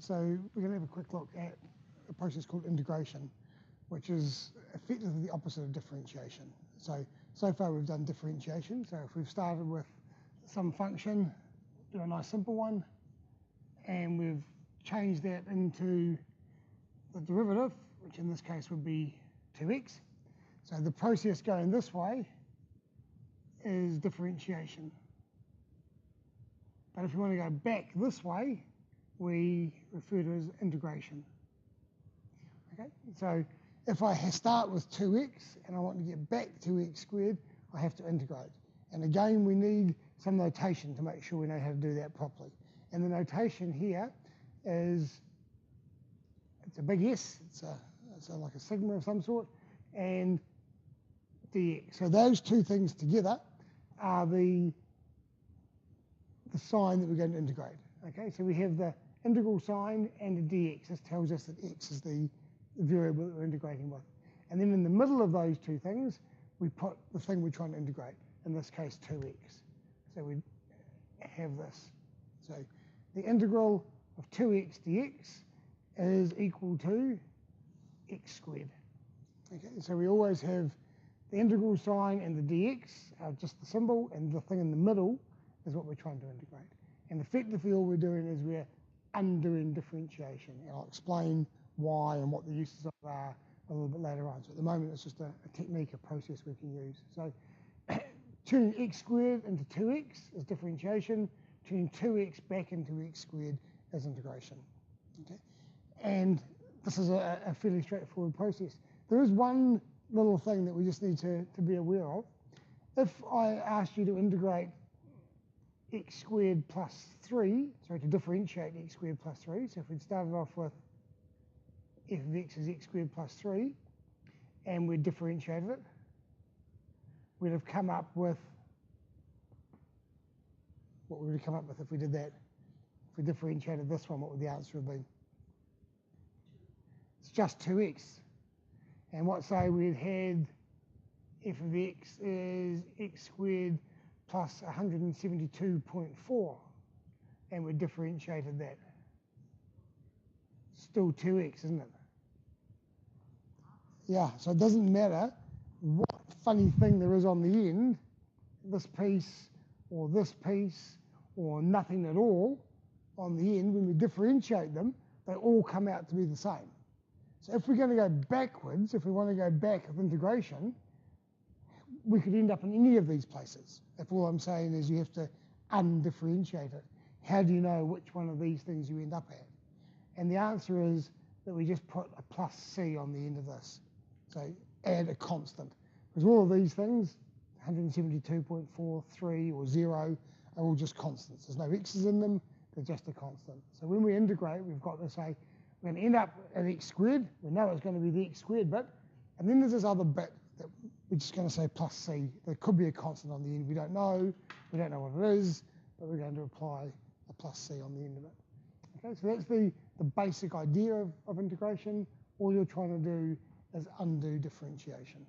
so we're going to have a quick look at a process called integration, which is effectively the opposite of differentiation. So far we've done differentiation. So if we've started with some function, do a nice simple one, and we've changed that into the derivative, which in this case would be 2x. So the process going this way is differentiation. But if you want to go back this way, we refer to it as integration. Okay, so if I start with 2x and I want to get back to x squared, I have to integrate. And again, we need some notation to make sure we know how to do that properly. And the notation here is, it's a big S, it's like a sigma of some sort, and dx. So those two things together are the sign that we're going to integrate. Okay, so we have the integral sign and the dx. This tells us that x is the variable that we're integrating with. And then in the middle of those two things, we put the thing we're trying to integrate, in this case 2x. So we have this. So the integral of 2x dx is equal to x squared. Okay, so we always have the integral sign and the dx are just the symbol, and the thing in the middle is what we're trying to integrate. And effectively all we're doing is we're undoing differentiation. And I'll explain why and what the uses of are a little bit later on. So at the moment it's just a technique, a process we can use. So turning x squared into 2x is differentiation, turning 2x back into x squared is integration. Okay? And this is a fairly straightforward process. There is one little thing that we just need to be aware of. If I asked you to integrate x squared plus 3, sorry, to differentiate x squared plus 3, so if we'd started off with f of x is x squared plus 3, and we'd differentiated it, we'd have come up with, what would we come up with if we did that? If we differentiated this one, what would the answer have been? It's just 2x. And what say we'd had f of x is x squared plus 172.4, and we differentiated that. Still 2x, isn't it? Yeah, so it doesn't matter what funny thing there is on the end, this piece or nothing at all on the end. When we differentiate them, they all come out to be the same. So if we're going to go backwards, if we want to go back with integration, we could end up in any of these places. If all I'm saying is you have to undifferentiate it, how do you know which one of these things you end up at? And the answer is that we just put a plus c on the end of this. So add a constant. Because all of these things, 172.43 or 0, are all just constants. There's no x's in them, they're just a constant. So when we integrate, we've got to say, we're going to end up at x squared. We know it's going to be the x squared bit. And then there's this other bit that we're just going to say plus c. There could be a constant on the end. We don't know what it is, but we're going to apply a plus c on the end of it. Okay, so that's the basic idea of integration. All you're trying to do is undo differentiation.